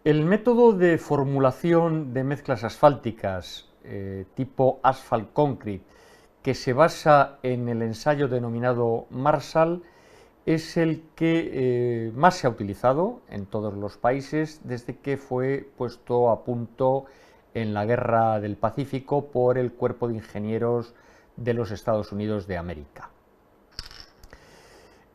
El método de formulación de mezclas asfálticas tipo asphalt concrete, que se basa en el ensayo denominado Marshall, es el que más se ha utilizado en todos los países desde que fue puesto a punto en la Guerra del Pacífico por el Cuerpo de Ingenieros de los Estados Unidos de América.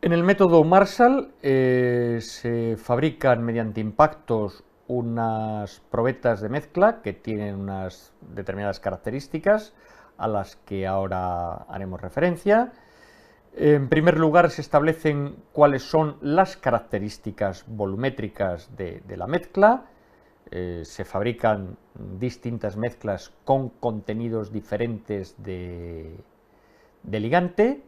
En el método Marshall se fabrican mediante impactos unas probetas de mezcla que tienen unas determinadas características a las que ahora haremos referencia. En primer lugar, se establecen cuáles son las características volumétricas de la mezcla. Se fabrican distintas mezclas con contenidos diferentes de ligante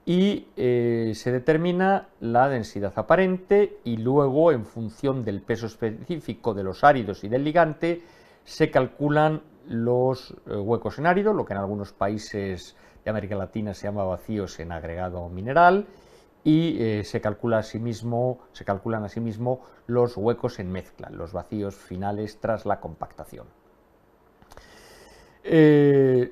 y se determina la densidad aparente y luego, en función del peso específico de los áridos y del ligante, se calculan los huecos en árido, lo que en algunos países de América Latina se llama vacíos en agregado mineral, y se calculan asimismo los huecos en mezcla, los vacíos finales tras la compactación.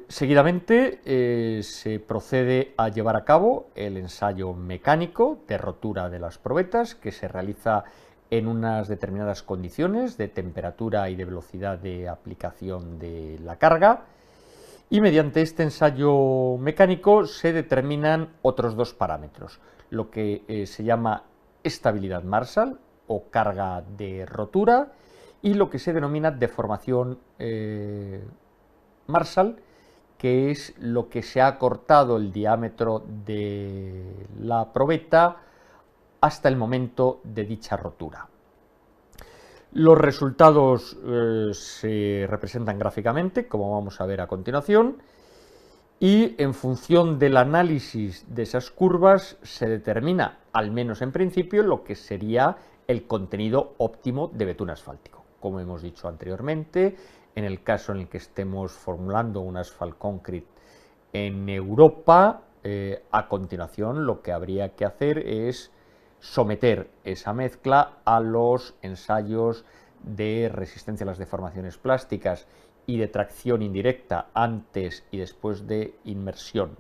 Seguidamente se procede a llevar a cabo el ensayo mecánico de rotura de las probetas, que se realiza en unas determinadas condiciones de temperatura y de velocidad de aplicación de la carga, y mediante este ensayo mecánico se determinan otros dos parámetros, lo que se llama estabilidad Marshall o carga de rotura, y lo que se denomina deformación Marshall, que es lo que se ha acortado el diámetro de la probeta hasta el momento de dicha rotura. Los resultados se representan gráficamente, como vamos a ver a continuación, y en función del análisis de esas curvas se determina, al menos en principio, lo que sería el contenido óptimo de betún asfáltico. Como hemos dicho anteriormente, en el caso en el que estemos formulando un asphalt concrete en Europa, a continuación lo que habría que hacer es someter esa mezcla a los ensayos de resistencia a las deformaciones plásticas y de tracción indirecta antes y después de inmersión.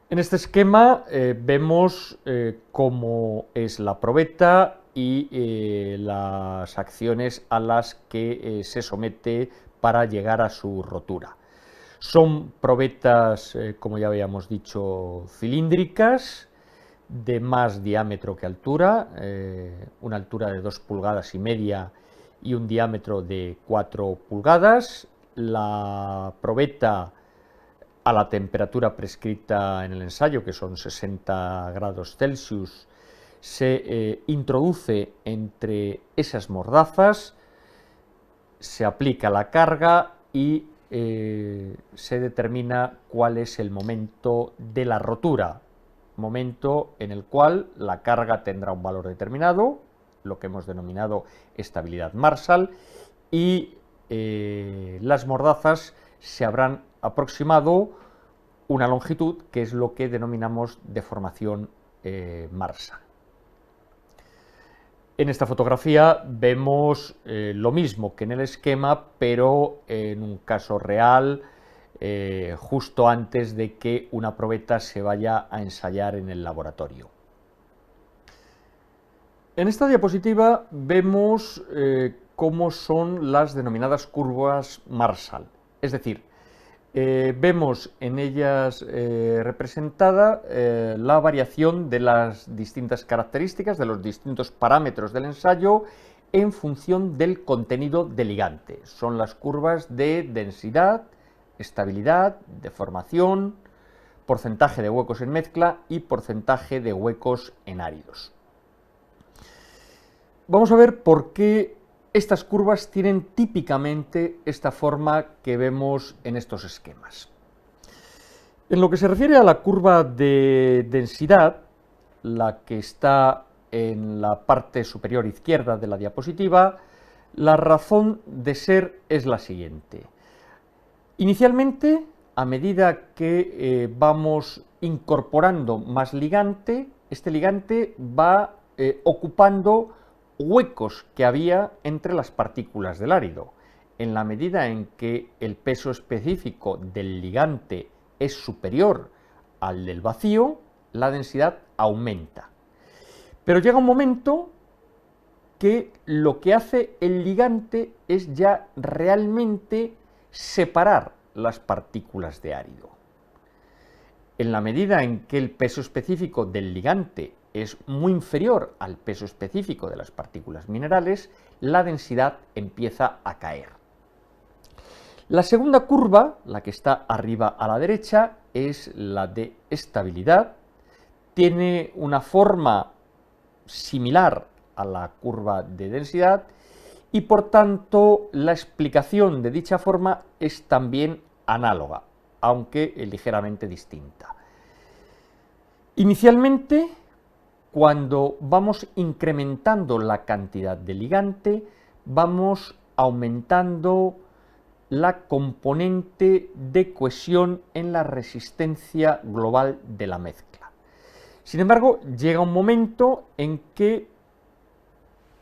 En este esquema vemos cómo es la probeta y las acciones a las que se somete para llegar a su rotura. Son probetas, como ya habíamos dicho, cilíndricas, de más diámetro que altura, una altura de 2,5 pulgadas y un diámetro de 4 pulgadas. La probeta, a la temperatura prescrita en el ensayo, que son 60 grados Celsius, se introduce entre esas mordazas, se aplica la carga y se determina cuál es el momento de la rotura, momento en el cual la carga tendrá un valor determinado, lo que hemos denominado estabilidad Marshall, y las mordazas se habrán aproximado una longitud, que es lo que denominamos deformación Marshall. En esta fotografía vemos lo mismo que en el esquema, pero en un caso real, justo antes de que una probeta se vaya a ensayar en el laboratorio. En esta diapositiva vemos cómo son las denominadas curvas Marshall, es decir, vemos en ellas representada la variación de las distintas características, de los distintos parámetros del ensayo en función del contenido de ligante. Son las curvas de densidad, estabilidad, deformación, porcentaje de huecos en mezcla y porcentaje de huecos en áridos. Vamos a ver por qué estas curvas tienen típicamente esta forma que vemos en estos esquemas. En lo que se refiere a la curva de densidad, la que está en la parte superior izquierda de la diapositiva, la razón de ser es la siguiente. Inicialmente, a medida que vamos incorporando más ligante, este ligante va ocupando huecos que había entre las partículas del árido. En la medida en que el peso específico del ligante es superior al del vacío, la densidad aumenta. Pero llega un momento que lo que hace el ligante es ya realmente separar las partículas de árido. En la medida en que el peso específico del ligante es muy inferior al peso específico de las partículas minerales, la densidad empieza a caer. La segunda curva, la que está arriba a la derecha, es la de estabilidad. Tiene una forma similar a la curva de densidad y por tanto la explicación de dicha forma es también análoga, aunque ligeramente distinta. Inicialmente, cuando vamos incrementando la cantidad de ligante, vamos aumentando la componente de cohesión en la resistencia global de la mezcla. Sin embargo, llega un momento en que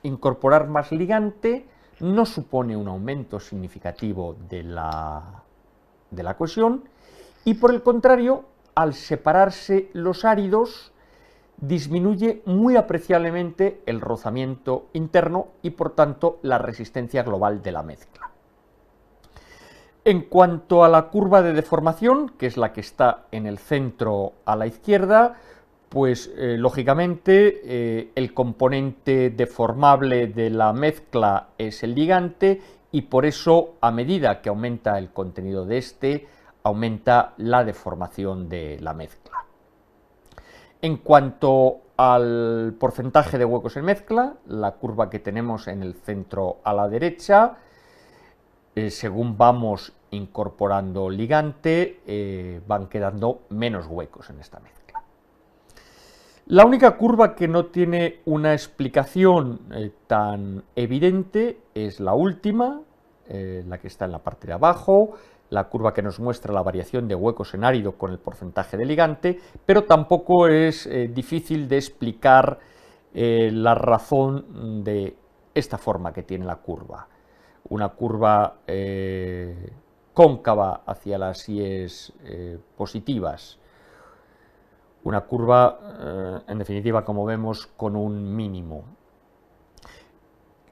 incorporar más ligante no supone un aumento significativo de la cohesión y, por el contrario, al separarse los áridos, disminuye muy apreciablemente el rozamiento interno y, por tanto, la resistencia global de la mezcla. En cuanto a la curva de deformación, que es la que está en el centro a la izquierda, pues lógicamente el componente deformable de la mezcla es el ligante y por eso, a medida que aumenta el contenido de este, aumenta la deformación de la mezcla. En cuanto al porcentaje de huecos en mezcla, la curva que tenemos en el centro a la derecha, según vamos incorporando ligante, van quedando menos huecos en esta mezcla. La única curva que no tiene una explicación tan evidente es la última, la que está en la parte de abajo, la curva que nos muestra la variación de huecos en árido con el porcentaje de ligante, pero tampoco es difícil de explicar la razón de esta forma que tiene la curva. Una curva cóncava hacia las íes positivas. Una curva, en definitiva, como vemos, con un mínimo.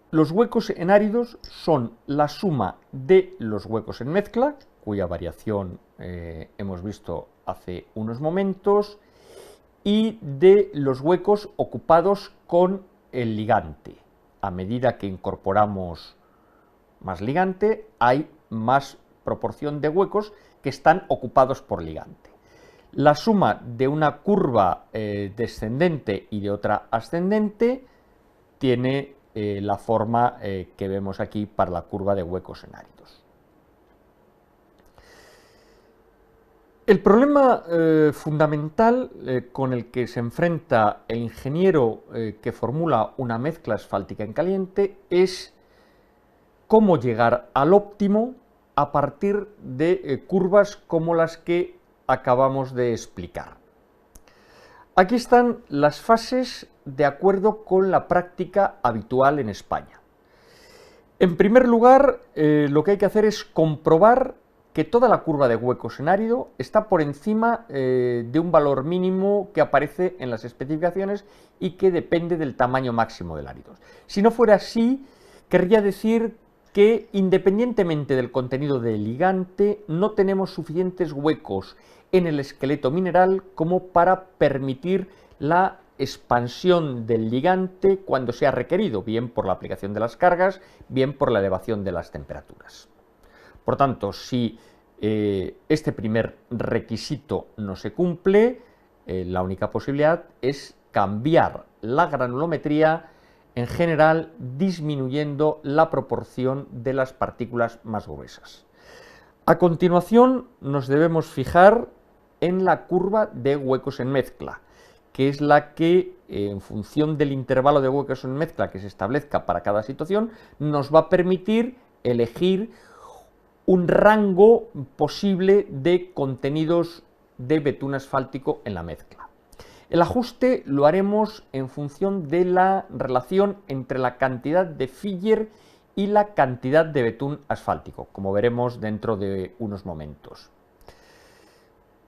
Los huecos en áridos son la suma de los huecos en mezcla, cuya variación hemos visto hace unos momentos, y de los huecos ocupados con el ligante. A medida que incorporamos más ligante, hay más proporción de huecos que están ocupados por ligante. La suma de una curva descendente y de otra ascendente tiene la forma que vemos aquí para la curva de huecos en áridos. El problema fundamental con el que se enfrenta el ingeniero que formula una mezcla asfáltica en caliente es cómo llegar al óptimo a partir de curvas como las que acabamos de explicar. Aquí están las fases de acuerdo con la práctica habitual en España. En primer lugar, lo que hay que hacer es comprobar que toda la curva de huecos en árido está por encima de un valor mínimo que aparece en las especificaciones y que depende del tamaño máximo del árido. Si no fuera así, querría decir que independientemente del contenido del ligante, no tenemos suficientes huecos en el esqueleto mineral como para permitir la expansión del ligante cuando sea requerido, bien por la aplicación de las cargas, bien por la elevación de las temperaturas. Por tanto, si este primer requisito no se cumple, la única posibilidad es cambiar la granulometría, en general disminuyendo la proporción de las partículas más gruesas. A continuación nos debemos fijar en la curva de huecos en mezcla, que es la que, en función del intervalo de huecos en mezcla que se establezca para cada situación, nos va a permitir elegir un rango posible de contenidos de betún asfáltico en la mezcla. El ajuste lo haremos en función de la relación entre la cantidad de filler y la cantidad de betún asfáltico, como veremos dentro de unos momentos.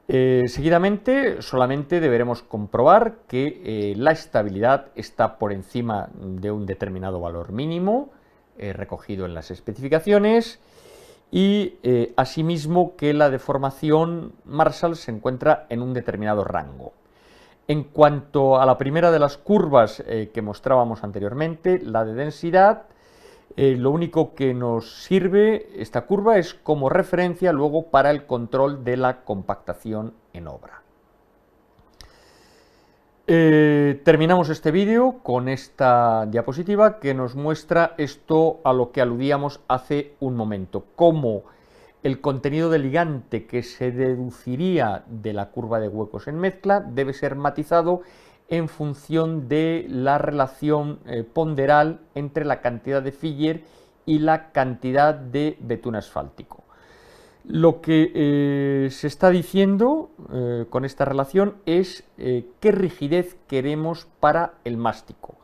Seguidamente, solamente deberemos comprobar que la estabilidad está por encima de un determinado valor mínimo recogido en las especificaciones y asimismo que la deformación Marshall se encuentra en un determinado rango. En cuanto a la primera de las curvas que mostrábamos anteriormente, la de densidad, lo único que nos sirve esta curva es como referencia luego para el control de la compactación en obra. Terminamos este vídeo con esta diapositiva que nos muestra esto a lo que aludíamos hace un momento, cómo el contenido de ligante que se deduciría de la curva de huecos en mezcla debe ser matizado en función de la relación ponderal entre la cantidad de filler y la cantidad de betún asfáltico. Lo que se está diciendo con esta relación es qué rigidez queremos para el mástico.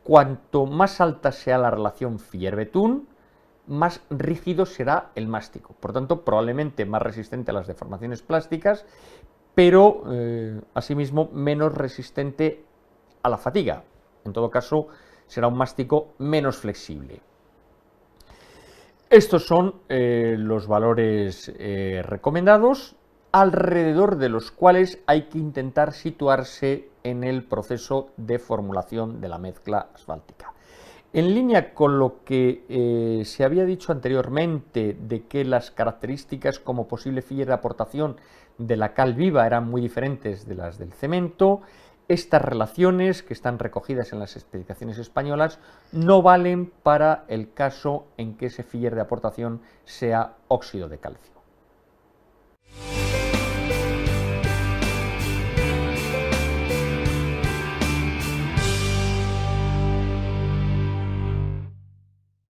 Cuanto más alta sea la relación filler-betún, más rígido será el mástico, por tanto probablemente más resistente a las deformaciones plásticas, pero asimismo menos resistente a la fatiga. En todo caso será un mástico menos flexible. Estos son los valores recomendados, alrededor de los cuales hay que intentar situarse en el proceso de formulación de la mezcla asfáltica. En línea con lo que se había dicho anteriormente de que las características como posible filler de aportación de la cal viva eran muy diferentes de las del cemento, estas relaciones que están recogidas en las especificaciones españolas no valen para el caso en que ese filler de aportación sea óxido de calcio.